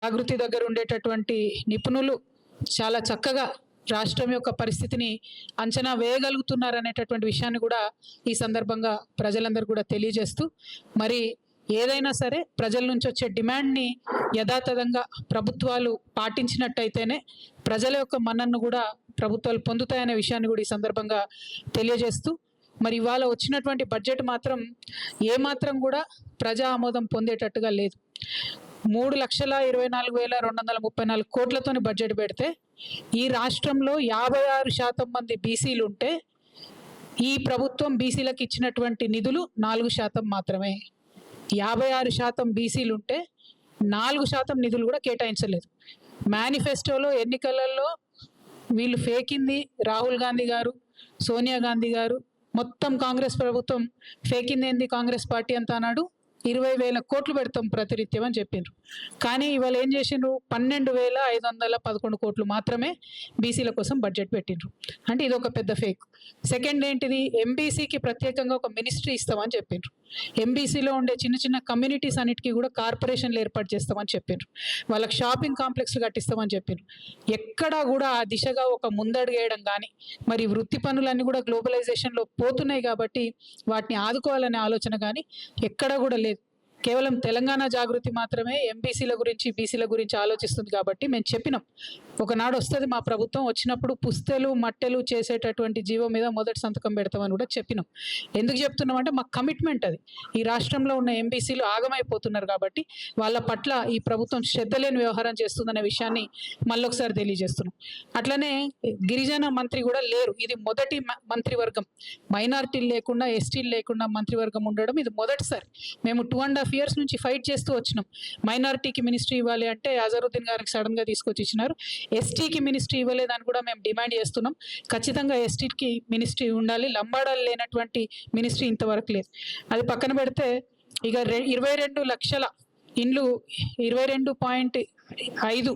జాగృతి దగ్గర ఉండేటటువంటి నిపుణులు చాలా చక్కగా రాష్ట్రం యొక్క పరిస్థితిని అంచనా వేయగలుగుతున్నారనేటటువంటి విషయాన్ని కూడా ఈ సందర్భంగా ప్రజలందరూ కూడా తెలియజేస్తూ, మరి ఏదైనా సరే ప్రజల నుంచి వచ్చే డిమాండ్ని యథాతథంగా ప్రభుత్వాలు పాటించినట్టయితేనే ప్రజల యొక్క మన్ననను కూడా ప్రభుత్వాలు పొందుతాయనే విషయాన్ని కూడా ఈ సందర్భంగా తెలియజేస్తూ, మరి ఇవాళ వచ్చినటువంటి బడ్జెట్ మాత్రం ఏమాత్రం కూడా ప్రజా ఆమోదం పొందేటట్టుగా లేదు. 3,24,234 కోట్లతోని బడ్జెట్ పెడితే ఈ రాష్ట్రంలో 56% మంది బీసీలు ఉంటే ఈ ప్రభుత్వం బీసీలకు ఇచ్చినటువంటి నిధులు 4% మాత్రమే. 56% బీసీలు ఉంటే 4% నిధులు కూడా కేటాయించలేదు. మేనిఫెస్టోలో ఎన్నికలలో వీళ్ళు ఫేకింది రాహుల్ గాంధీ గారు, సోనియా గాంధీ గారు, మొత్తం కాంగ్రెస్ ప్రభుత్వం ఫేకింది ఏంది కాంగ్రెస్ పార్టీ అంతా అన్నాడు. 20,000 కోట్లు పెడతాం ప్రతినిత్యం అని చెప్పిండ్రు. కానీ ఇవాళ ఏం చేసిండ్రు? 12,511 కోట్లు మాత్రమే బీసీల కోసం బడ్జెట్ పెట్టిండ్రు. అంటే ఇది ఒక పెద్ద ఫేక్. సెకండ్ ఏంటిది? ఎంబీసీకి ప్రత్యేకంగా ఒక మినిస్ట్రీ ఇస్తామని చెప్పిండ్రు. ఎంబీసీలో ఉండే చిన్న చిన్న కమ్యూనిటీస్ అన్నిటికీ కూడా కార్పొరేషన్లు ఏర్పాటు చేస్తామని చెప్పిండ్రు. వాళ్ళకి షాపింగ్ కాంప్లెక్స్లు కట్టిస్తామని చెప్పిండ్రు. ఎక్కడా కూడా ఆ దిశగా ఒక ముందడుగు వేయడం కానీ, మరి వృత్తి పనులన్నీ కూడా గ్లోబలైజేషన్లో పోతున్నాయి కాబట్టి వాటిని ఆదుకోవాలనే ఆలోచన కానీ ఎక్కడా కూడా లేదు. కేవలం తెలంగాణ జాగృతి మాత్రమే ఎంబీసీల గురించి బీసీల గురించి ఆలోచిస్తుంది. కాబట్టి మేము చెప్పినాం, ఒకనాడు వస్తుంది మా ప్రభుత్వం, వచ్చినప్పుడు పుస్తెలు మట్టెలు చేసేటటువంటి జీవో మీద మొదటి సంతకం పెడతామని కూడా చెప్పినాం. ఎందుకు చెప్తున్నాం అంటే మా కమిట్మెంట్ అది. ఈ రాష్ట్రంలో ఉన్న ఎంబీసీలు ఆగమైపోతున్నారు కాబట్టి వాళ్ళ పట్ల ఈ ప్రభుత్వం శ్రద్ధ లేని వ్యవహారం చేస్తుందనే విషయాన్ని మళ్ళొకసారి తెలియజేస్తున్నాం. అట్లనే గిరిజన మంత్రి కూడా లేరు. ఇది మొదటి మంత్రివర్గం. మైనారిటీలు లేకుండా, ఎస్టీలు లేకుండా మంత్రివర్గం ఉండడం ఇది మొదటిసారి. మేము 2.5 years నుంచి ఫైట్ చేస్తూ వచ్చినాం. మైనారిటీకి మినిస్ట్రీ ఇవ్వాలి అంటే అజరుద్దీన్ గారికి సడన్గా తీసుకొచ్చి ఇచ్చినారు. ఎస్టీకి మినిస్ట్రీ ఇవ్వలేదని కూడా మేము డిమాండ్ చేస్తున్నాం. ఖచ్చితంగా ఎస్టీకి మినిస్ట్రీ ఉండాలి. లంబాడాలు లేనటువంటి మినిస్ట్రీ ఇంతవరకు లేదు. అది పక్కన పెడితే ఇక 22 లక్షల ఇండ్లు, 22.5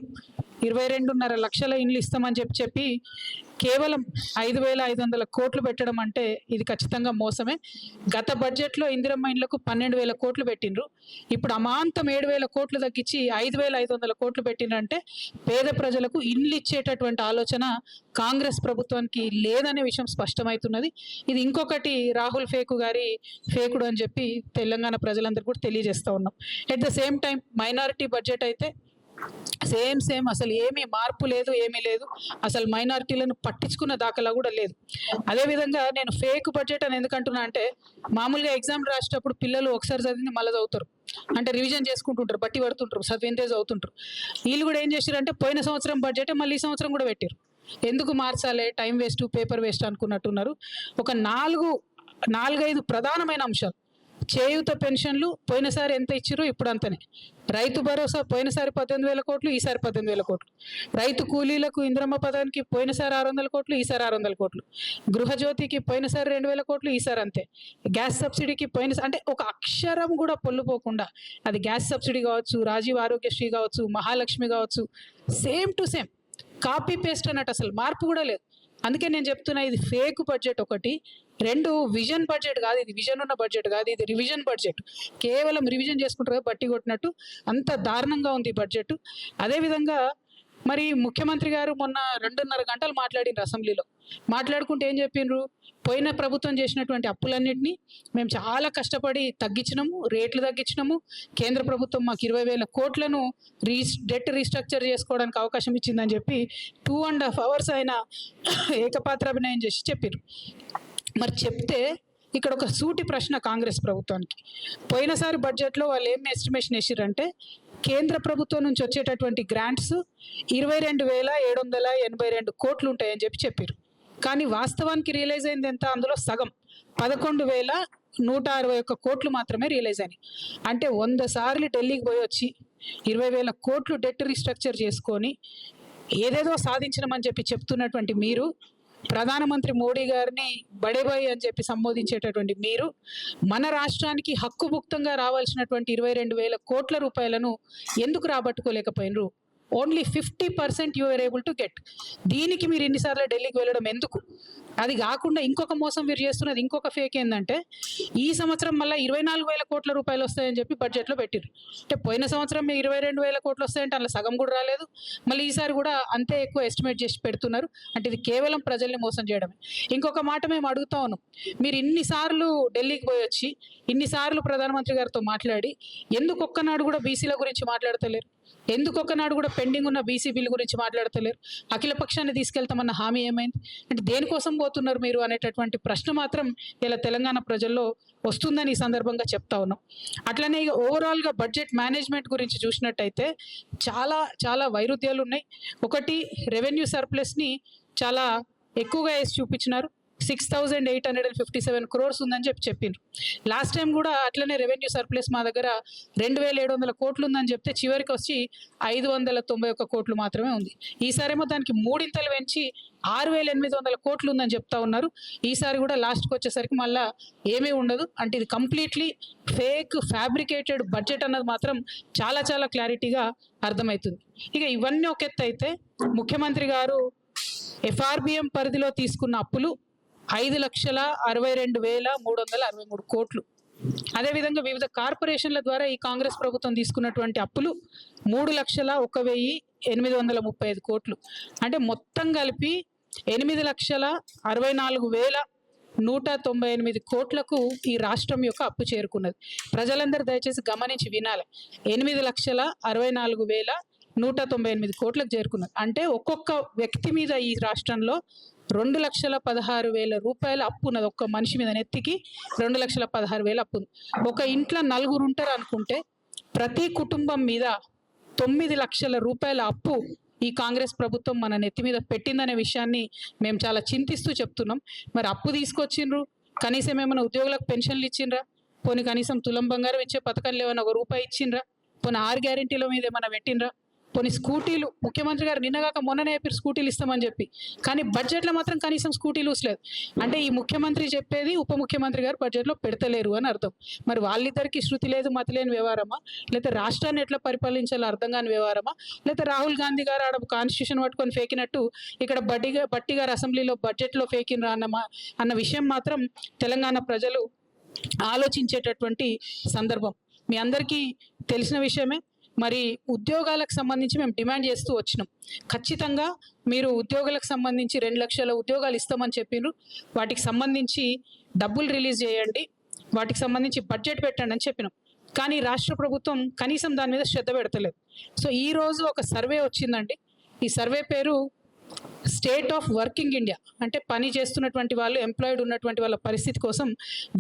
లక్షల ఇండ్లు ఇస్తామని చెప్పి కేవలం 5,500 కోట్లు పెట్టడం అంటే ఇది ఖచ్చితంగా మోసమే. గత బడ్జెట్లో ఇందిరమ్మ ఇండ్లకు 12,000 కోట్లు పెట్టిండ్రు. ఇప్పుడు అమాంతం 7,000 కోట్లు తగ్గించి 5,500 కోట్లు పెట్టిండ్రంటే పేద ప్రజలకు ఇండ్లు ఇచ్చేటటువంటి ఆలోచన కాంగ్రెస్ ప్రభుత్వానికి లేదనే విషయం స్పష్టమవుతున్నది. ఇది ఇంకొకటి రాహుల్ ఫేకుడు అని చెప్పి తెలంగాణ ప్రజలందరూ కూడా తెలియజేస్తూ ఉన్నాం. At the same time minority budget అయితే సేమ్ అసలు ఏమీ మార్పు లేదు, ఏమీ లేదు. అసలు మైనారిటీలను పట్టించుకున్న దాఖలా కూడా లేదు. అదేవిధంగా నేను ఫేక్ బడ్జెట్ అని ఎందుకంటున్నా అంటే, మామూలుగా ఎగ్జామ్ రాసేటప్పుడు పిల్లలు ఒకసారి చదివింది మళ్ళీ చదువుతారు, అంటే రివిజన్ చేసుకుంటుంటారు, బట్టి పడుతుంటారు, చదివిందే చదువుతుంటారు. వీళ్ళు కూడా ఏం చేశారంటే పోయిన సంవత్సరం బడ్జెట్ మళ్ళీ ఈ సంవత్సరం కూడా పెట్టారు. ఎందుకు మార్చాలి, టైం వేస్ట్, పేపర్ వేస్ట్ అనుకున్నట్టున్నారు. ఒక 4-5 ప్రధానమైన అంశాలు. చేయూత పెన్షన్లు పోయినసారి ఎంత ఇచ్చారో ఇప్పుడు అంతనే. రైతు భరోసా పోయినసారి 18,000 కోట్లు, ఈసారి 18,000 కోట్లు. రైతు కూలీలకు ఇంద్రమ్మ పదానికి పోయినసారి 600 కోట్లు, ఈసారి 600 కోట్లు. గృహజ్యోతికి పోయినసారి 2,000 కోట్లు, ఈసారి అంతే. గ్యాస్ సబ్సిడీకి అంటే ఒక అక్షరం కూడా పొల్లుపోకుండా, అది గ్యాస్ సబ్సిడీ కావచ్చు, రాజీవ్ ఆరోగ్యశ్రీ కావచ్చు, మహాలక్ష్మి కావచ్చు, same to same copy paste అన్నట్టు, అసలు మార్పు కూడా లేదు. అందుకే నేను చెప్తున్నా, ఇది ఫేక్ బడ్జెట్ ఒకటి. 2 విజన్ బడ్జెట్ కాదు, ఇది విజన్ ఉన్న బడ్జెట్ కాదు, ఇది రివిజన్ బడ్జెట్. కేవలం రివిజన్ చేసుకుంటారు, బట్టి కొట్టినట్టు. అంత దారుణంగా ఉంది ఈ బడ్జెట్. అదేవిధంగా మరి ముఖ్యమంత్రి గారు మొన్న 2.5 గంటలు మాట్లాడినారు అసెంబ్లీలో. మాట్లాడుకుంటే ఏం చెప్పిండ్రు? పోయిన ప్రభుత్వం చేసినటువంటి అప్పులన్నింటినీ మేము చాలా కష్టపడి తగ్గించినాము, రేట్లు తగ్గించినాము. కేంద్ర ప్రభుత్వం మాకు 20,000 కోట్లను డెట్ రీస్ట్రక్చర్ చేసుకోవడానికి అవకాశం ఇచ్చిందని చెప్పి 2.5 hours ఆయన ఏకపాత్రాభినయం చేసి చెప్పారు. మరి చెప్తే ఇక్కడ ఒక సూటి ప్రశ్న కాంగ్రెస్ ప్రభుత్వానికి. పోయినసారి బడ్జెట్లో వాళ్ళు ఏం ఎస్టిమేషన్ వేసారంటే, కేంద్ర ప్రభుత్వం నుంచి వచ్చేటటువంటి గ్రాంట్స్ 22,782 కోట్లు ఉంటాయని చెప్పారు. కానీ వాస్తవానికి రియలైజ్ అయింది ఎంత? అందులో సగం 11,161 కోట్లు మాత్రమే రియలైజ్ అయినాయి. అంటే 100 సార్లు ఢిల్లీకి పోయి వచ్చి 20,000 కోట్లు డెట్ రీస్ట్రక్చర్ చేసుకొని ఏదేదో సాధించడమని చెప్తున్నటువంటి మీరు, ప్రధానమంత్రి మోడీ గారిని బడేబాయి అని చెప్పి సంబోధించేటటువంటి మీరు, మన రాష్ట్రానికి హక్కుభుక్తంగా రావాల్సినటువంటి 22,000 కోట్ల రూపాయలను ఎందుకు రాబట్టుకోలేకపోయినరు? Only 50% you are able to get. దీనికి మీరు ఇన్నిసార్లు ఢిల్లీకి వెళ్ళడం ఎందుకు? అది కాకుండా ఇంకొక మోసం వీరు చేస్తున్నది ఇంకొక ఫేక్ ఏంటంటే ఈ సంవత్సరం మళ్ళీ 24,000 కోట్ల రూపాయలు వస్తాయని చెప్పి బడ్జెట్లో పెట్టిరు. అంటే పోయిన సంవత్సరం 22,000 కోట్లు వస్తాయంటే అందులో సగం కూడా రాలేదు. మళ్ళీ ఈసారి కూడా అంతే ఎక్కువ ఎస్టిమేట్ చేసి పెడుతున్నారు. అంటే ఇది కేవలం ప్రజల్ని మోసం చేయడమే. ఇంకొక మాట మేము అడుగుతా ఉన్నాం, మీరు ఇన్నిసార్లు ఢిల్లీకి పోయి వచ్చి ఇన్నిసార్లు ప్రధానమంత్రి గారితో మాట్లాడి ఎందుకు ఒక్కనాడు కూడా బీసీల గురించి మాట్లాడతలేరు? ఎందుకు ఒక్కనాడు కూడా పెండింగ్ ఉన్న బీసీ బిల్లు గురించి మాట్లాడతలేరు? అఖిల పక్షాన్ని తీసుకెళ్తామన్న హామీ ఏమైంది? అంటే దేనికోసం పోతున్నారు మీరు అనేటటువంటి ప్రశ్న మాత్రం ఇలా తెలంగాణ ప్రజల్లో వస్తుందని ఈ సందర్భంగా చెప్తా ఉన్నాం. అట్లనే ఇక ఓవరాల్గా బడ్జెట్ మేనేజ్మెంట్ గురించి చూసినట్టయితే చాలా చాలా వైరుధ్యాలు ఉన్నాయి. ఒకటి, రెవెన్యూ సర్ప్లస్ని చాలా ఎక్కువగా వేసి చూపించినారు. 6,857 crores ఉందని చెప్పిండ్రు. లాస్ట్ టైం కూడా అట్లనే రెవెన్యూ సర్ప్లస్ మా దగ్గర 2,700 కోట్లు ఉందని చెప్తే చివరికి వచ్చి 591 కోట్లు మాత్రమే ఉంది. ఈసారేమో దానికి మూడింతలు పెంచి 6,800 కోట్లు ఉందని చెప్తా ఉన్నారు. ఈసారి కూడా లాస్ట్కి వచ్చేసరికి మళ్ళీ ఏమీ ఉండదు. అంటే ఇది కంప్లీట్లీ ఫేక్ ఫ్యాబ్రికేటెడ్ బడ్జెట్ అన్నది మాత్రం చాలా చాలా క్లారిటీగా అర్థమవుతుంది. ఇక ఇవన్నీ ఒక ఎత్తు అయితే ముఖ్యమంత్రి గారు FRBM పరిధిలో తీసుకున్న అప్పులు 5,62,363 కోట్లు. అదేవిధంగా వివిధ కార్పొరేషన్ల ద్వారా ఈ కాంగ్రెస్ ప్రభుత్వం తీసుకున్నటువంటి అప్పులు 3,01,835 కోట్లు. అంటే మొత్తం కలిపి 8,64,198 కోట్లకు ఈ రాష్ట్రం యొక్క అప్పు చేరుకున్నది. ప్రజలందరూ దయచేసి గమనించి వినాలి. 8,64,198 కోట్లకు చేరుకున్నది. అంటే ఒక్కొక్క వ్యక్తి మీద ఈ రాష్ట్రంలో 2,16,000 రూపాయల అప్పు ఉన్నది. ఒక్క మనిషి మీద నెత్తికి 2,16,000 అప్పు ఉంది. ఒక ఇంట్లో 4 ఉంటారు అనుకుంటే ప్రతి కుటుంబం మీద 9 లక్షల రూపాయల అప్పు ఈ కాంగ్రెస్ ప్రభుత్వం మన నెత్తి మీద పెట్టిందనే విషయాన్ని మేము చాలా చింతిస్తూ చెప్తున్నాం. మరి అప్పు తీసుకొచ్చిండ్రు, కనీసం ఏమైనా ఉద్యోగులకు పెన్షన్లు ఇచ్చిండ్రా? పోనీ కనీసం తులం బంగారం ఇచ్చే పథకాలు ఏమైనా ₹1 ఇచ్చిండ్రా? పోనీ 6 గ్యారెంటీల మీద ఏమైనా పెట్టిండ్రా? పోనీ స్కూటీలు, ముఖ్యమంత్రి గారు నిన్నగాక మొన్ననే చెప్పారు స్కూటీలు ఇస్తామని చెప్పి, కానీ బడ్జెట్లో మాత్రం కనీసం స్కూటీలు లేదు. అంటే ఈ ముఖ్యమంత్రి చెప్పేది ఉప ముఖ్యమంత్రి గారు బడ్జెట్లో పెడతలేరు అని అర్థం. మరి వాళ్ళిద్దరికి శృతి లేదు మతి లేని వ్యవహారమా, లేకపోతే రాష్ట్రాన్ని ఎట్లా పరిపాలించాలో అర్థం కాని వ్యవహారమా, లేకపోతే రాహుల్ గాంధీ గారు ఆడ కాన్స్టిట్యూషన్ పట్టుకొని ఫేకినట్టు ఇక్కడ బట్టి గారు అసెంబ్లీలో బడ్జెట్లో ఫేకినరా అన్న విషయం మాత్రం తెలంగాణ ప్రజలు ఆలోచించేటటువంటి సందర్భం. మీ అందరికీ తెలిసిన విషయమే. మరి ఉద్యోగాలకు సంబంధించి మేము డిమాండ్ చేస్తూ వచ్చినాం. ఖచ్చితంగా మీరు ఉద్యోగులకు సంబంధించి 2 లక్షల ఉద్యోగాలు ఇస్తామని చెప్పినారు. వాటికి సంబంధించి డబ్బులు రిలీజ్ చేయండి, వాటికి సంబంధించి బడ్జెట్ పెట్టండి అని చెప్పినాం. కానీ రాష్ట్ర ప్రభుత్వం కనీసం దాని మీద శ్రద్ధ పెడతలేదు. సో ఈరోజు ఒక సర్వే వచ్చిందండి. ఈ సర్వే పేరు స్టేట్ ఆఫ్ వర్కింగ్ ఇండియా. అంటే పని చేస్తున్నటువంటి వాళ్ళు, ఎంప్లాయిడ్ ఉన్నటువంటి వాళ్ళ పరిస్థితి కోసం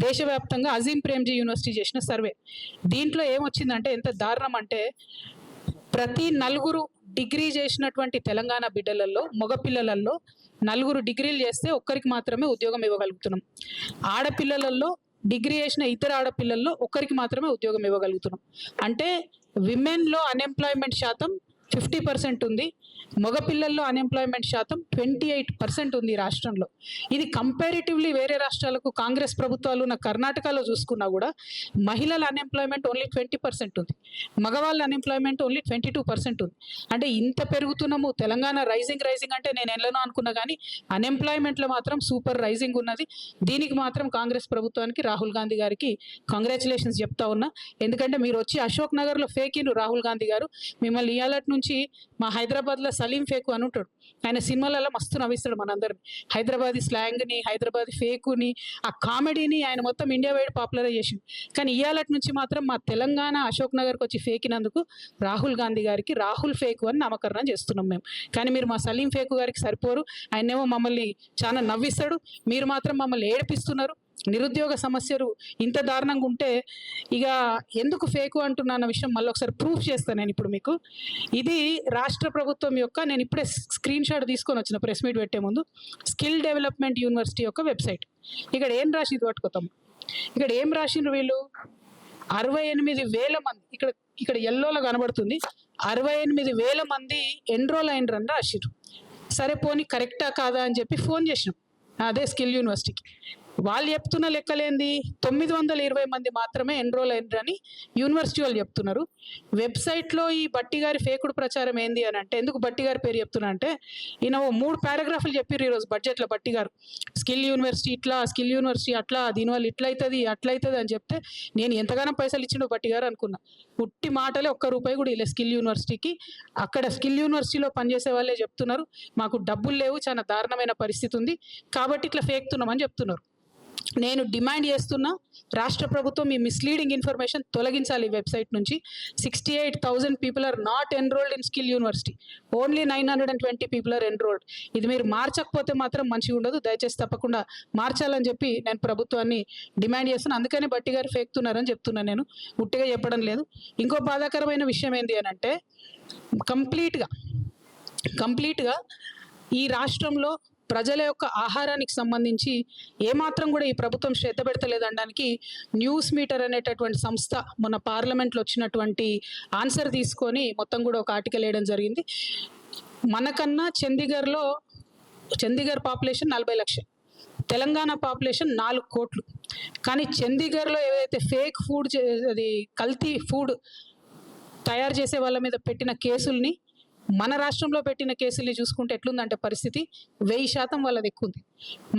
దేశవ్యాప్తంగా అజీం ప్రేమ్జీ యూనివర్సిటీ చేసిన సర్వే. దీంట్లో ఏమొచ్చిందంటే ఎంత దారుణం అంటే ప్రతి 4 డిగ్రీ చేసినటువంటి తెలంగాణ బిడ్డలలో, మగపిల్లలలో 4 డిగ్రీలు చేస్తే ఒక్కరికి మాత్రమే ఉద్యోగం ఇవ్వగలుగుతున్నాం. ఆడపిల్లలలో డిగ్రీ చేసిన ఇద్దరు ఆడపిల్లల్లో ఒక్కరికి మాత్రమే ఉద్యోగం ఇవ్వగలుగుతున్నాం. అంటే విమెన్లో అన్ఎంప్లాయ్మెంట్ శాతం 50% ఉంది, మగపిల్లల్లో అన్ఎంప్లాయ్మెంట్ శాతం 28% ఉంది రాష్ట్రంలో. ఇది కంపారిటివ్లీ వేరే రాష్ట్రాలకు కాంగ్రెస్ ప్రభుత్వాలు ఉన్న కర్ణాటకలో చూసుకున్నా కూడా మహిళల అన్ఎంప్లాయ్మెంట్ ఓన్లీ 20% ఉంది, మగవాళ్ళ అన్ఎంప్లాయ్మెంట్ ఓన్లీ 22% ఉంది. అంటే ఇంత పెరుగుతున్నాము, తెలంగాణ రైజింగ్ అంటే నేను ఎలానో అనుకున్నా, కానీ అన్ఎంప్లాయ్మెంట్లో మాత్రం సూపర్ రైజింగ్ ఉన్నది. దీనికి మాత్రం కాంగ్రెస్ ప్రభుత్వానికి, రాహుల్ గాంధీ గారికి కంగ్రాచులేషన్స్ చెప్తా ఉన్నా. ఎందుకంటే మీరు వచ్చి అశోక్ నగర్లో ఫేకిను రాహుల్ గాంధీ గారు, మిమ్మల్ని ఇయాలటి నుంచి మా హైదరాబాద్లో సలీం ఫేకు అని ఉంటాడు. ఆయన సినిమాలలో మస్తు నవ్విస్తాడు మనందరిని. హైదరాబాదీ స్లాంగ్ని, హైదరాబాదీ ఫేకుని, ఆ కామెడీని ఆయన మొత్తం ఇండియా వైడ్ పాపులర్ చేసింది. కానీ ఇయాలటి నుంచి మాత్రం మా తెలంగాణ అశోక్ నగర్కి వచ్చి ఫేకినందుకు రాహుల్ గాంధీ గారికి రాహుల్ ఫేకు అని నామకరణం చేస్తున్నాం మేము. కానీ మీరు మా సలీం ఫేకు గారికి సరిపోరు. ఆయనేమో మమ్మల్ని చాలా నవ్విస్తాడు, మీరు మాత్రం మమ్మల్ని ఏడిపిస్తున్నారు. నిరుద్యోగ సమస్యలు ఇంత దారుణంగా ఉంటే ఇక ఎందుకు ఫేకు అంటున్నా అన్న విషయం మళ్ళీ ఒకసారి ప్రూఫ్ చేస్తాను నేను ఇప్పుడు మీకు. ఇది రాష్ట్ర ప్రభుత్వం యొక్క, నేను ఇప్పుడే స్క్రీన్ షాట్ తీసుకొని వచ్చిన ప్రెస్ మీట్ పెట్టే ముందు, స్కిల్ డెవలప్మెంట్ యూనివర్సిటీ యొక్క వెబ్సైట్. ఇక్కడ ఏం రాసింది పట్టుకోతాం, ఇక్కడ ఏం రాసిండ్రు వీళ్ళు, 68,000 మంది, ఇక్కడ ఎల్లోలో కనబడుతుంది, 68,000 మంది ఎన్రోల్ అయినరని రాసిండ్రు. సరే పోనీ కరెక్టా కాదా అని చెప్పి ఫోన్ చేసినాం అదే స్కిల్ యూనివర్సిటీకి. వాళ్ళు చెప్తున్న లెక్కలేంది 920 మంది మాత్రమే ఎన్రోల్ అయినరని యూనివర్సిటీ వాళ్ళు చెప్తున్నారు. వెబ్సైట్లో ఈ బట్టి గారి ఫేకుడు ప్రచారం ఏంది అని అంటే, ఎందుకు బట్టి గారి పేరు చెప్తున్నా అంటే, ఈయన 3 పారాగ్రాఫ్లు చెప్పారు ఈరోజు బడ్జెట్లో బట్టి గారు. స్కిల్ యూనివర్సిటీ ఇట్లా, స్కిల్ యూనివర్సిటీ అట్లా, దీనివల్ల ఇట్లయితుంది అట్లయితుంది అని చెప్తే నేను ఎంతగానో పైసలు ఇచ్చిండో బట్టి గారు అనుకున్నా. పుట్టి మాటలే ₹1 కూడా ఇలా స్కిల్ యూనివర్సిటీకి. అక్కడ స్కిల్ యూనివర్సిటీలో పనిచేసే వాళ్ళే చెప్తున్నారు మాకు డబ్బులు లేవు, చాలా దారుణమైన పరిస్థితి ఉంది కాబట్టి ఇట్లా ఫేక్తున్నామని చెప్తున్నారు. నేను డిమాండ్ చేస్తున్నా, రాష్ట్ర ప్రభుత్వం ఈ మిస్లీడింగ్ ఇన్ఫర్మేషన్ తొలగించాలి వెబ్సైట్ నుంచి. 68,000 people are not enrolled in skill university, only 920 people are enrolled. ఇది మీరు మార్చకపోతే మాత్రం మంచిగా ఉండదు. దయచేసి తప్పకుండా మార్చాలని చెప్పి నేను ప్రభుత్వాన్ని డిమాండ్ చేస్తున్నాను. అందుకని బట్టి గారు ఫేక్తున్నారని చెప్తున్నాను, నేను ఉట్టిగా చెప్పడం లేదు. ఇంకో బాధాకరమైన విషయం ఏంటి అని అంటే, కంప్లీట్గా ఈ రాష్ట్రంలో ప్రజల యొక్క ఆహారానికి సంబంధించి ఏమాత్రం కూడా ఈ ప్రభుత్వం శ్రద్ధ పెడతలేదనడానికి న్యూస్ మీటర్ అనేటటువంటి సంస్థ మొన్న పార్లమెంట్లో వచ్చినటువంటి ఆన్సర్ తీసుకొని మొత్తం కూడా ఒక ఆర్టికల్ వేయడం జరిగింది. మనకన్నా చండీగఢ్ పాపులేషన్ 40 లక్షలు, తెలంగాణ పాపులేషన్ 4 కోట్లు. కానీ చండీగఢ్లో ఏదైతే ఫేక్ ఫుడ్, అది కల్తీ ఫుడ్ తయారు చేసే వాళ్ళ మీద పెట్టిన కేసుల్ని మన రాష్ట్రంలో పెట్టిన కేసుల్ని చూసుకుంటే ఎట్లుందంటే పరిస్థితి 1000% వాళ్ళది ఎక్కువ ఉంది.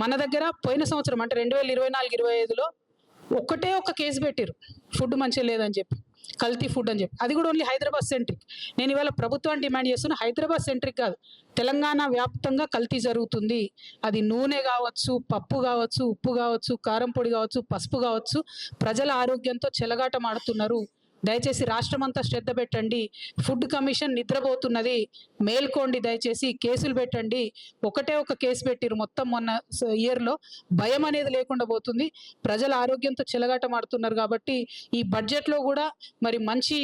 మన దగ్గర పోయిన సంవత్సరం అంటే 2024-25లో ఒక్కటే ఒక కేసు పెట్టారు, ఫుడ్ మంచిగా లేదని చెప్పి, కల్తీ ఫుడ్ అని చెప్పి. అది కూడా ఓన్లీ హైదరాబాద్ సెంట్రిక్. నేను ఇవాళ ప్రభుత్వాన్ని డిమాండ్ చేస్తున్నా, హైదరాబాద్ సెంట్రిక్ కాదు, తెలంగాణ వ్యాప్తంగా కల్తీ జరుగుతుంది. అది నూనె కావచ్చు, పప్పు కావచ్చు, ఉప్పు కావచ్చు, కారం పొడి కావచ్చు, పసుపు కావచ్చు. ప్రజల ఆరోగ్యంతో చెలగాటమాడుతున్నారు. దయచేసి రాష్ట్రమంతా శ్రద్ధ పెట్టండి. ఫుడ్ కమిషన్ నిద్రపోతున్నది, మేల్కోండి. దయచేసి కేసులు పెట్టండి. ఒకటే ఒక కేసు పెట్టిరు మొత్తం మొన్న ఇయర్లో. భయం అనేది లేకుండా పోతుంది. ప్రజల ఆరోగ్యంతో చెలగాటమాడుతున్నారు కాబట్టి ఈ బడ్జెట్లో కూడా మరి మంచి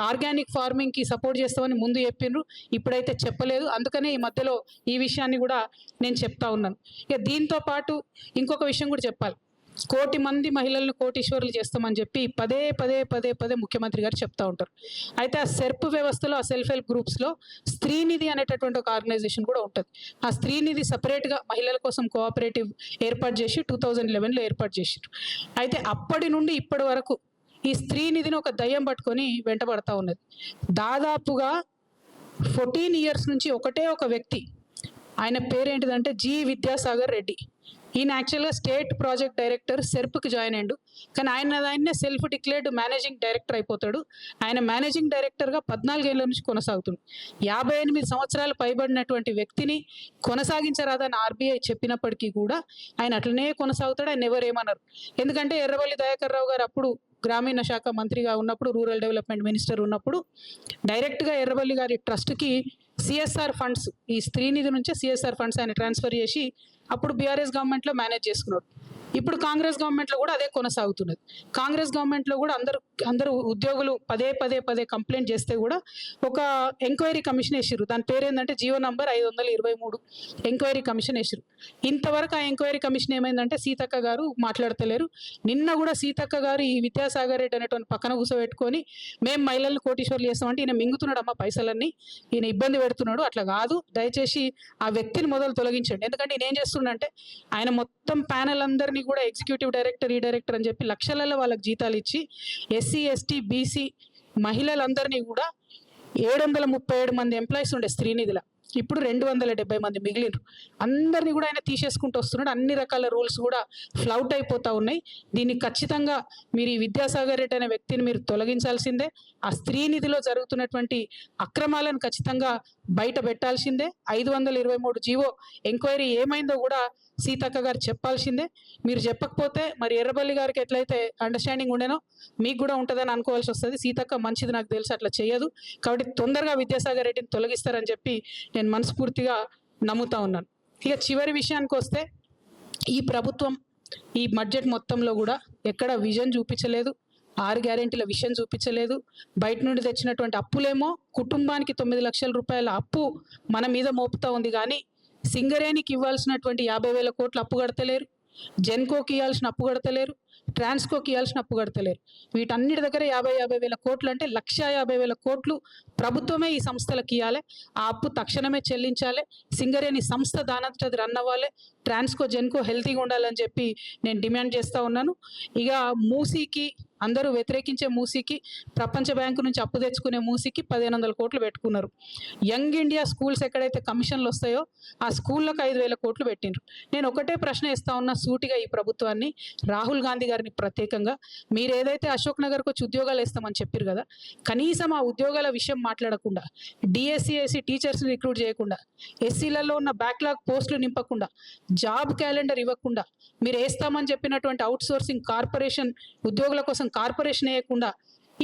ఆర్గానిక్ ఫార్మింగ్కి సపోర్ట్ చేస్తామని ముందు చెప్పిండ్రు, ఇప్పుడైతే చెప్పలేదు. అందుకనే ఈ మధ్యలో ఈ విషయాన్ని కూడా నేను చెప్తా ఉన్నాను. ఇక దీంతో పాటు ఇంకొక విషయం కూడా చెప్పాలి. 1 కోటి మంది మహిళలను కోటీశ్వరులు చేస్తామని చెప్పి పదే ముఖ్యమంత్రి గారు చెప్తా ఉంటారు. అయితే ఆ సెర్ప్ వ్యవస్థలో, ఆ సెల్ఫ్ హెల్ప్ గ్రూప్స్లో స్త్రీనిధి అనేటటువంటి ఒక ఆర్గనైజేషన్ కూడా ఉంటుంది. ఆ స్త్రీనిధి సపరేట్గా మహిళల కోసం కోఆపరేటివ్ ఏర్పాటు చేసి 2011లో ఏర్పాటు చేశారు. అయితే అప్పటి నుండి ఇప్పటి వరకు ఈ స్త్రీనిధిని ఒక దయ్యం పట్టుకొని వెంటబడతా ఉన్నది. దాదాపుగా 14 ఇయర్స్ నుంచి ఒకటే ఒక వ్యక్తి, ఆయన పేరేంటిదంటే జి విద్యాసాగర్ రెడ్డి. ఈయన యాక్చువల్గా స్టేట్ ప్రాజెక్ట్ డైరెక్టర్ సెర్ప్కి జాయిన్ అయ్యాడు. కానీ ఆయనే సెల్ఫ్ డిక్లేర్డ్ మేనేజింగ్ డైరెక్టర్ అయిపోతాడు. ఆయన మేనేజింగ్ డైరెక్టర్గా 14 ఏళ్ళ నుంచి కొనసాగుతుంది. 58 సంవత్సరాలు పైబడినటువంటి వ్యక్తిని కొనసాగించరాదని ఆర్బీఐ చెప్పినప్పటికీ కూడా ఆయన అట్లనే కొనసాగుతాడు. ఆయన ఎవరేమన్నారు. ఎందుకంటే ఎర్రవల్లి దయాకర్ రావు గారు అప్పుడు గ్రామీణ శాఖ మంత్రిగా ఉన్నప్పుడు, రూరల్ డెవలప్మెంట్ మినిస్టర్ ఉన్నప్పుడు డైరెక్ట్గా ఎర్రవల్లి గారి ట్రస్ట్కి సిఎస్ఆర్ ఫండ్స్, ఈ స్త్రీనిధి నుంచే సిఎస్ఆర్ ఫండ్స్ ఆయన ట్రాన్స్ఫర్ చేసి అప్పుడు బీఆర్ఎస్ గవర్నమెంట్లో మేనేజ్ చేసుకున్నాడు. ఇప్పుడు కాంగ్రెస్ గవర్నమెంట్లో కూడా అదే కొనసాగుతున్నది. కాంగ్రెస్ గవర్నమెంట్లో కూడా అందరూ ఉద్యోగులు పదే కంప్లైంట్ చేస్తే కూడా ఒక ఎంక్వైరీ కమిషన్ వేసిరు. దాని పేరు ఏంటంటే జీవో నంబర్ 523 ఎంక్వైరీ కమిషన్ వేసిరు. ఇంతవరకు ఆ ఎంక్వైరీ కమిషన్ ఏమైందంటే సీతక్క గారు మాట్లాడతలేరు. నిన్న కూడా సీతక్క గారు ఈ విద్యాసాగర్ రెడ్డి అనేటువంటి పక్కన కూర్చోబెట్టుకొని మేము మహిళలను కోటీశ్వర్లు చేస్తామంటే ఈయన మింగుతున్నాడు అమ్మ పైసలన్నీ, ఈయన ఇబ్బంది పెడుతున్నాడు. అట్లా కాదు, దయచేసి ఆ వ్యక్తిని మొదలు తొలగించండి. ఎందుకంటే ఈయన ఏం చేస్తుండంటే ఆయన మొత్తం ప్యానెల్ అందరినీ కూడా ఎగ్జిక్యూటివ్ డైరెక్టర్, ఈ డైరెక్టర్ అని చెప్పి లక్షలలో వాళ్ళకి జీతాలు ఇచ్చి ఎస్సీ, ఎస్టీ, బీసీ మహిళలందరినీ కూడా 737 మంది ఎంప్లాయీస్ ఉండే స్త్రీనిధిలో, ఇప్పుడు 270 మంది మిగిలినరు. అందరినీ కూడా ఆయన తీసేసుకుంటూ వస్తున్నాడు. అన్ని రకాల రూల్స్ కూడా ఫ్లౌట్ అయిపోతూ ఉన్నాయి. దీన్ని ఖచ్చితంగా మీరు ఈ విద్యాసాగర్ రెడ్డి అనే వ్యక్తిని మీరు తొలగించాల్సిందే. ఆ స్త్రీనిధిలో జరుగుతున్నటువంటి అక్రమాలను ఖచ్చితంగా బయట పెట్టాల్సిందే. 523 జీవో ఎంక్వైరీ ఏమైందో కూడా సీతక్క గారు చెప్పాల్సిందే. మీరు చెప్పకపోతే మరి ఎర్రబల్లి గారికి ఎట్లయితే అండర్స్టాండింగ్ ఉండేనో మీకు కూడా ఉంటుందని అనుకోవాల్సి వస్తుంది. సీతక్క మంచిది, నాకు తెలిసి అట్లా చేయదు. కాబట్టి తొందరగా విద్యాసాగర్ రెడ్డిని తొలగిస్తారని చెప్పి నేను మనస్ఫూర్తిగా నమ్ముతా ఉన్నాను. ఇక చివరి విషయానికి వస్తే, ఈ ప్రభుత్వం ఈ బడ్జెట్ మొత్తంలో కూడా ఎక్కడ విజన్ చూపించలేదు, 6 గ్యారెంటీల విషయం చూపించలేదు. బయట నుండి తెచ్చినటువంటి అప్పులేమో కుటుంబానికి 9 లక్షల రూపాయల అప్పు మన మీద మోపుతా ఉంది. కానీ సింగరేణికి ఇవ్వాల్సినటువంటి 50,000 కోట్ల అప్పు కడతలేరు, జెన్కోకి ఇవ్వాల్సిన అప్పు కడతలేరు, ట్రాన్స్కోకి ఇవ్వాల్సిన అప్పు కడతలేరు. వీటన్నిటి దగ్గర 50,000 కోట్లు అంటే 1,50,000 కోట్లు ప్రభుత్వమే ఈ సంస్థలకు ఇవ్వాలి. ఆ అప్పు తక్షణమే చెల్లించాలి. సింగరేణి సంస్థ దానంతట రన్ అవ్వాలి. ట్రాన్స్కో జెన్కో హెల్తీగా ఉండాలని చెప్పి నేను డిమాండ్ చేస్తూ ఉన్నాను. ఇక మూసీకి అందరూ వ్యతిరేకించే మూసీకి, ప్రపంచ బ్యాంకు నుంచి అప్పు తెచ్చుకునే మూసీకి 1,500 కోట్లు పెట్టుకున్నారు. యంగ్ ఇండియా స్కూల్స్ ఎక్కడైతే కమిషన్లు వస్తాయో ఆ స్కూళ్ళకు 5,000 కోట్లు పెట్టిండ్రు. నేను ఒకటే ప్రశ్న ఇస్తా ఉన్నా సూటిగా ఈ ప్రభుత్వాన్ని, రాహుల్ గాంధీ గారిని ప్రత్యేకంగా, మీరు ఏదైతే అశోక్ నగర్కి వచ్చి ఉద్యోగాలు వేస్తామని చెప్పారు కదా, కనీసం ఆ ఉద్యోగాల విషయం మాట్లాడకుండా, డిఎస్సి టీచర్స్ని రిక్రూట్ చేయకుండా, ఎస్సీలలో ఉన్న బ్యాక్లాగ్ పోస్టులు నింపకుండా, జాబ్ క్యాలెండర్ ఇవ్వకుండా, మీరు వేస్తామని చెప్పినటువంటి అవుట్సోర్సింగ్ కార్పొరేషన్ ఉద్యోగుల కోసం కార్పొరేషన్ వేయకుండా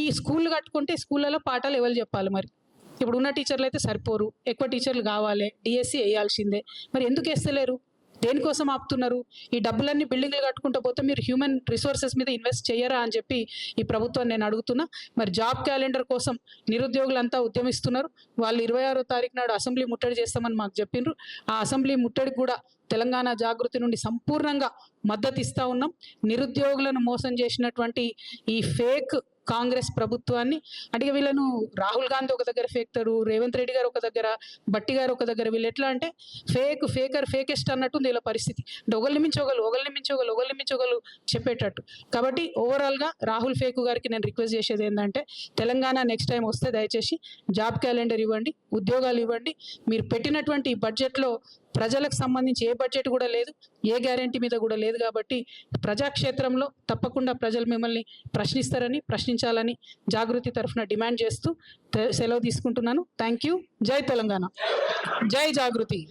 ఈ స్కూళ్ళు కట్టుకుంటే స్కూళ్ళలో పాఠాలు ఎవరు చెప్పాలి? మరి ఇప్పుడు ఉన్న టీచర్లు అయితే సరిపోరు, ఎక్కువ టీచర్లు కావాలి, డిఎస్సి వేయాల్సిందే. మరి ఎందుకు వేస్తలేరు? దేనికోసం ఆపుతున్నారు? ఈ డబ్బులన్నీ బిల్డింగ్లు కట్టుకుంటూ పోతే మీరు హ్యూమన్ రిసోర్సెస్ మీద ఇన్వెస్ట్ చేయరా అని చెప్పి ఈ ప్రభుత్వాన్ని నేను అడుగుతున్నా. మరి జాబ్ క్యాలెండర్ కోసం నిరుద్యోగులంతా ఉద్యమిస్తున్నారు. వాళ్ళు 26వ తారీఖు నాడు అసెంబ్లీ ముట్టడి చేస్తామని మాకు చెప్పిండ్రు. ఆ అసెంబ్లీ ముట్టడికి కూడా తెలంగాణ జాగృతి నుండి సంపూర్ణంగా మద్దతు ఇస్తూ ఉన్నాం. నిరుద్యోగులను మోసం చేసినటువంటి ఈ ఫేక్ కాంగ్రెస్ ప్రభుత్వాన్ని, అంటే వీళ్ళను రాహుల్ గాంధీ ఒక దగ్గర ఫేక్తారు, రేవంత్ రెడ్డి గారు ఒక దగ్గర, బట్టి గారు ఒక దగ్గర, వీళ్ళు ఎట్లా అంటే ఫేకెస్ట్ అన్నట్టు వీళ్ళ పరిస్థితి. అంటే ఒకళ్ళని మించి ఒకళ్ళు చెప్పేటట్టు. కాబట్టి ఓవరాల్గా రాహుల్ ఫేకు గారికి నేను రిక్వెస్ట్ చేసేది ఏంటంటే, తెలంగాణ నెక్స్ట్ టైం వస్తే దయచేసి జాబ్ క్యాలెండర్ ఇవ్వండి, ఉద్యోగాలు ఇవ్వండి. మీరు పెట్టినటువంటి బడ్జెట్లో ప్రజలకు సంబంధించి ఏ బడ్జెట్ కూడా లేదు, ఏ గ్యారెంటీ మీద కూడా లేదు. కాబట్టి ప్రజాక్షేత్రంలో తప్పకుండా ప్రజలు మిమ్మల్ని ప్రశ్నించాలని జాగృతి తరఫున డిమాండ్ చేస్తూ సెలవు తీసుకుంటున్నాను. Thank you. జై తెలంగాణ, జై జాగృతి.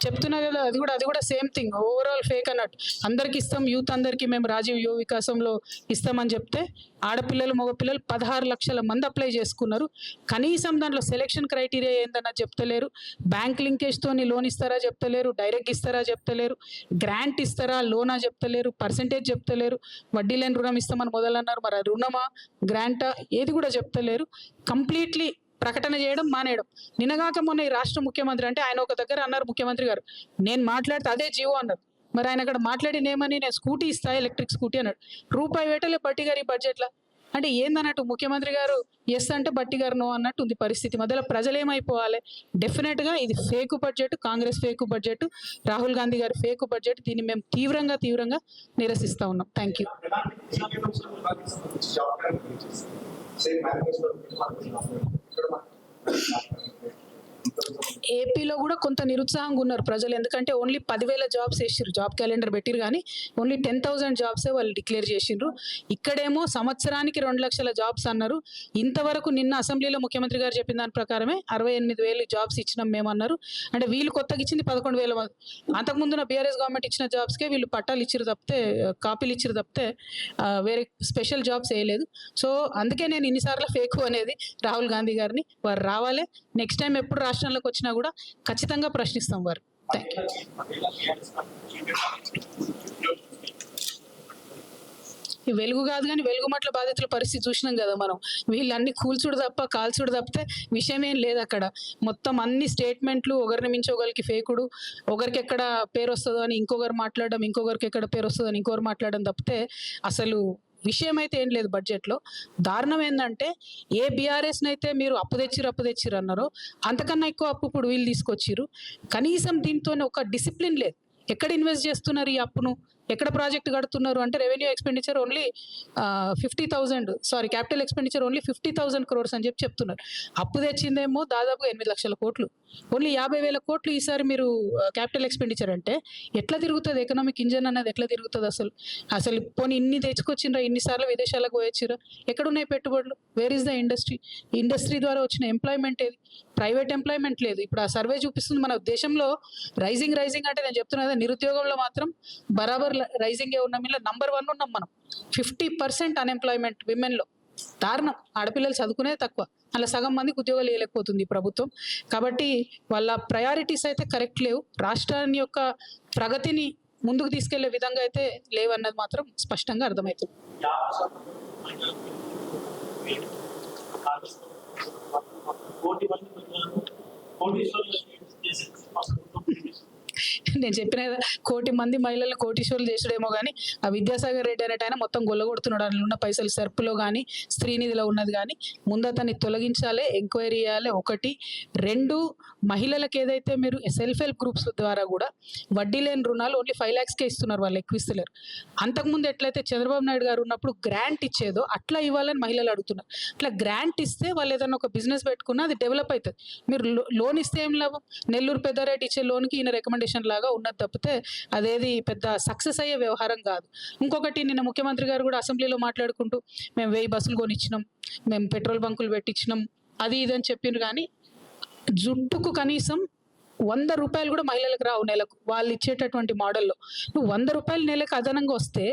చెప్తున్నా కదా, అది కూడా సేమ్ థింగ్, ఓవరాల్ ఫేక్ అన్నట్టు. అందరికి ఇస్తాం, యూత్ అందరికీ మేము రాజీవ్ యువ వికాసంలో ఇస్తామని చెప్తే ఆడపిల్లలు మగపిల్లలు 16 లక్షల మంది అప్లై చేసుకున్నారు. కనీసం దాంట్లో సెలెక్షన్ క్రైటీరియా ఏందన్నా చెప్తలేరు. బ్యాంక్ లింకేజ్తోని లోన్ ఇస్తారా చెప్తలేరు, డైరెక్ట్ ఇస్తారా చెప్తలేరు, గ్రాంట్ ఇస్తారా లోనా చెప్తలేరు, పర్సెంటేజ్ చెప్తలేరు, వడ్డీ లేని రుణం ఇస్తామని మొదలన్నారు. మరి రుణమా గ్రాంటా ఏది కూడా చెప్తలేరు. కంప్లీట్లీ ప్రకటన చేయడం మానేయడం. నిన్నగాక మొన్న ఈ రాష్ట్ర ముఖ్యమంత్రి, అంటే ఆయన ఒక దగ్గర అన్నారు ముఖ్యమంత్రి గారు, నేను మాట్లాడితే అదే జీవో అన్నారు. మరి ఆయన అక్కడ మాట్లాడినేమని, నేను స్కూటీ ఇస్తా ఎలక్ట్రిక్ స్కూటీ అన్నాడు. రూపాయి వేటలే బట్టి గారు ఈ బడ్జెట్లో. అంటే ఏందన్నట్టు, ముఖ్యమంత్రి గారు ఎస్ అంటే బట్టి గారు నో అన్నట్టు ఉంది పరిస్థితి. మధ్యలో ప్రజలు ఏమైపోవాలి? డెఫినెట్గా ఇది fake budget, Congress fake budget, Rahul Gandhi గారి ఫేకు బడ్జెట్. దీన్ని మేము తీవ్రంగా నిరసిస్తూ ఉన్నాం. Thank you. ఏపీలో కూడా కొంత నిరుత్సాహంగా ఉన్నారు ప్రజలు. ఎందుకంటే ఓన్లీ 10,000 జాబ్స్ వేసిర్రు, జాబ్ క్యాలెండర్ పెట్టిరు, కానీ ఓన్లీ 10,000 జాబ్సే వాళ్ళు డిక్లేర్ చేసిండ్రు. ఇక్కడేమో సంవత్సరానికి 2 లక్షల జాబ్స్ అన్నారు. ఇంతవరకు నిన్న అసెంబ్లీలో ముఖ్యమంత్రి గారు చెప్పిన దాని ప్రకారమే 68,000 జాబ్స్ ఇచ్చినాం మేము అన్నారు. అంటే వీళ్ళు కొత్తగా ఇచ్చింది 11,000. అంతకుముందున బీఆర్ఎస్ గవర్నమెంట్ ఇచ్చిన జాబ్స్కే వీళ్ళు పట్టాలు ఇచ్చిరు తప్పితే, కాపీలు ఇచ్చిరు తప్పితే వేరే స్పెషల్ జాబ్స్ వేయలేదు. సో అందుకే నేను ఇన్నిసార్లు ఫేకు అనేది రాహుల్ గాంధీ గారిని. వారు రావాలి, నెక్స్ట్ టైం ఎప్పుడు రాష్ట్రంలోకి వచ్చినా కూడా ఖచ్చితంగా ప్రశ్నిస్తాం వారు. Thank you. ఈ వెలుగు కాదు కానీ వెలుగుమట్ల బాధితుల పరిస్థితి చూసినాం కదా మనం. వీళ్ళన్ని కూల్చుడు తప్ప కాల్చుడు తప్పితే విషయం ఏం లేదు అక్కడ. మొత్తం అన్ని స్టేట్మెంట్లు ఒకరిని మించి ఒకరికి ఫేకుడు, ఒకరికి ఎక్కడ పేరు వస్తుందో అని ఇంకొకరు మాట్లాడడం, ఇంకొకరికి ఎక్కడ పేరు వస్తుందో అని ఇంకొకరు మాట్లాడడం తప్పితే అసలు విషయం అయితే ఏం లేదు బడ్జెట్లో. దారుణం ఏంటంటే, ఏ బీఆర్ఎస్ని అయితే మీరు అప్పు తెచ్చిరు అన్నారో అంతకన్నా ఎక్కువ అప్పు ఇప్పుడు వీళ్ళు తీసుకొచ్చిరు. కనీసం దీంతో ఒక డిసిప్లిన్ లేదు. ఎక్కడ ఇన్వెస్ట్ చేస్తున్నారు ఈ అప్పును, ఎక్కడ ప్రాజెక్ట్ కడుతున్నారు అంటే revenue expenditure only 50,000, sorry capital expenditure only 50,000 crores అని చెప్తున్నారు. అప్పు తెచ్చిందేమో దాదాపుగా 8 లక్షల కోట్లు. ఓన్లీ 50,000 కోట్లు ఈసారి మీరు క్యాపిటల్ ఎక్స్పెండిచర్ అంటే ఎట్లా తిరుగుతుంది ఎకనామిక్ ఇంజన్ అనేది? ఎట్లా తిరుగుతుంది అసలు పోనీ ఇన్ని తెచ్చుకొచ్చిండ్రా, ఇన్నిసార్లు విదేశాలకు పోయొచ్చిరా? ఎక్కడున్నాయి పెట్టుబడులు? Where is the industry? Industry ద్వారా వచ్చిన ఎంప్లాయ్మెంట్ ఏది? ప్రైవేట్ ఎంప్లాయ్మెంట్ లేదు. ఇప్పుడు ఆ సర్వే చూపిస్తుంది మన దేశంలో రైజింగ్ అంటే నేను చెప్తున్నా కదా, నిరుద్యోగంలో మాత్రం బరాబర్ రైజింగే ఉన్నాం. ఇలా నంబర్ 1 ఉన్నాం మనం. 50% అన్ఎంప్లాయ్మెంట్ విమెన్లో. దారుణం. ఆడపిల్లలు చదువుకునే తక్కువ, అలా సగం మందికి ఉద్యోగాలు వేయలేకపోతుంది ప్రభుత్వం. కాబట్టి వాళ్ళ ప్రయారిటీస్ అయితే కరెక్ట్ లేవు. రాష్ట్రాన్ని యొక్క ప్రగతిని ముందుకు తీసుకెళ్లే విధంగా అయితే లేవన్నది మాత్రం స్పష్టంగా అర్థమవుతుంది. కోటి నేను చెప్పిన కదా, 1,00,00,000 మంది మహిళలను కోటీశ్వరులు చేసుడేమో కానీ ఆ విద్యాసాగర్ రెడ్డి అనేట ఆయన మొత్తం గొల్లగొడుతున్నాడు. అందులో ఉన్న పైసలు సర్పులో కానీ స్త్రీనిధిలో ఉన్నది కానీ ముందు అతన్ని తొలగించాలి, ఎంక్వైరీ చేయాలి. 1, 2 మహిళలకు ఏదైతే మీరు సెల్ఫ్ హెల్ప్ గ్రూప్స్ ద్వారా కూడా వడ్డీ లేని రుణాలు ఓన్లీ 5 lakhsకే ఇస్తున్నారు, వాళ్ళు ఎక్కువ ఇస్తలేరు. అంతకుముందు ఎట్లయితే చంద్రబాబు నాయుడు గారు ఉన్నప్పుడు గ్రాంట్ ఇచ్చేదో అట్లా ఇవ్వాలని మహిళలు అడుగుతున్నారు. అట్లా గ్రాంట్ ఇస్తే వాళ్ళు ఏదైనా ఒక బిజినెస్ పెట్టుకున్నా అది డెవలప్ అవుతుంది. మీరు లోన్ ఇస్తే ఏం లాభం? నెల్లూరు పెద్దారెడ్డి ఇచ్చే లోన్కి ఈయన రికమెండేషన్ లాగా ఉన్నది తప్పితే అదేది పెద్ద సక్సెస్ అయ్యే వ్యవహారం కాదు. ఇంకొకటి, నిన్న ముఖ్యమంత్రి గారు కూడా అసెంబ్లీలో మాట్లాడుకుంటూ మేము 1000 బస్సులు కొనిచ్చినాం, మేము పెట్రోల్ బంకులు పెట్టించినాం, అది ఇదని చెప్పిండ్రు. కానీ జుట్టుకు కనీసం 100 రూపాయలు కూడా మహిళలకు రావు నెలకు వాళ్ళు ఇచ్చేటటువంటి మోడల్లో. నువ్వు 100 రూపాయలు నెలకు అదనంగా వస్తే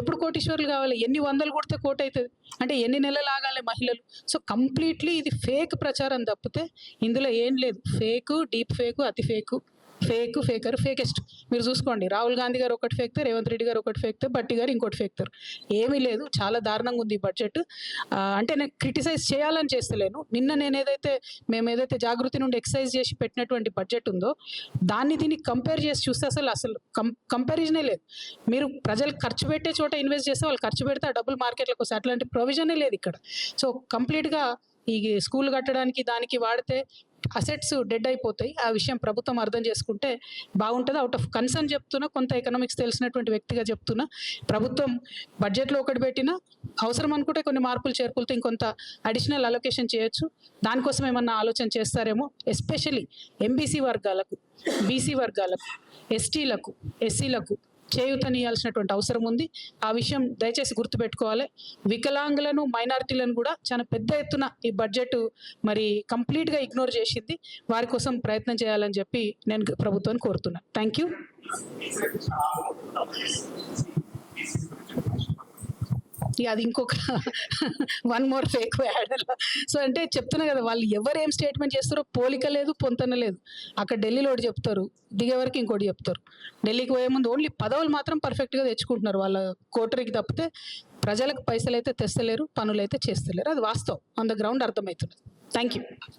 ఎప్పుడు కోటీశ్వరులు కావాలి? ఎన్ని వందలు కొడితే కోటి అవుతుంది అంటే ఎన్ని నెలలు ఆగాలి మహిళలు? సో కంప్లీట్లీ ఇది ఫేక్ ప్రచారం తప్పితే ఇందులో ఏం లేదు. ఫేకు, డీప్ ఫేకు, అతి ఫేకు, ఫేకర్, ఫేకెస్ట్. మీరు చూసుకోండి, రాహుల్ గాంధీ గారు ఒకటి ఫేక్తారు, రేవంత్ రెడ్డి గారు ఒకటి ఫేక్తారు, బట్టి గారు ఇంకోటి ఫేక్తారు. ఏమీ లేదు, చాలా దారుణంగా ఉంది ఈ బడ్జెట్. అంటే నేను క్రిటిసైజ్ చేయాలని చేస్తలేను. నిన్న మేము ఏదైతే జాగృతి నుండి ఎక్సైజ్ చేసి పెట్టినటువంటి బడ్జెట్ ఉందో దాన్ని దీన్ని కంపేర్ చేసి చూస్తే అసలు కంపారిజనే లేదు. మీరు ప్రజలు ఖర్చు పెట్టే చోట ఇన్వెస్ట్ చేస్తే వాళ్ళు ఖర్చు పెడితే ఆ డబ్బులు మార్కెట్లకు వస్తాయి. అట్లాంటి ప్రొవిజనే లేదు ఇక్కడ. సో కంప్లీట్గా ఈ స్కూల్ కట్టడానికి దానికి వాడితే అసెట్స్ డెడ్ అయిపోతాయి. ఆ విషయం ప్రభుత్వం అర్థం చేసుకుంటే బాగుంటుంది. అవుట్ ఆఫ్ కన్సర్న్ చెప్తున్నా, కొంత ఎకనామిక్స్ తెలిసినటువంటి వ్యక్తిగా చెప్తున్నా. ప్రభుత్వం బడ్జెట్లో ఒకటి పెట్టినా అవసరం అనుకుంటే కొన్ని మార్పులు చేర్పులతో ఇంకొంత అడిషనల్ అలొకేషన్ చేయొచ్చు. దానికోసం ఏమన్నా ఆలోచన చేస్తారేమో. ఎస్పెషలీ ఎంబీసీ వర్గాలకు, బీసీ వర్గాలకు, ఎస్టీలకు, ఎస్సీలకు చేయూతనియాల్సినటువంటి అవసరం ఉంది. ఆ విషయం దయచేసి గుర్తుపెట్టుకోవాలి. వికలాంగులను, మైనారిటీలను కూడా చాలా పెద్ద ఎత్తున ఈ బడ్జెట్ మరి కంప్లీట్గా ఇగ్నోర్ చేసింది. వారి కోసం ప్రయత్నం చేయాలని చెప్పి నేను ప్రభుత్వాన్ని కోరుతున్నాను. Thank you. అది ఇంకొక 1 more ఫేక్ యాడ్. సో అంటే చెప్తున్నా కదా, వాళ్ళు ఎవరు ఏం స్టేట్మెంట్ చేస్తారో పోలిక లేదు, పొంతన లేదు. అక్కడ ఢిల్లీలో ఒకటి చెప్తారు, దిగే వరకు ఇంకోటి చెప్తారు. ఢిల్లీకి పోయే ముందు ఓన్లీ పదవులు మాత్రం పర్ఫెక్ట్గా తెచ్చుకుంటున్నారు వాళ్ళ కోటరీకి తప్పితే ప్రజలకు పైసలు అయితే తెస్తలేరు, పనులు అయితే చేస్తలేరు. అది వాస్తవం, ఆన్ ద గ్రౌండ్ అర్థమవుతుంది. Thank you.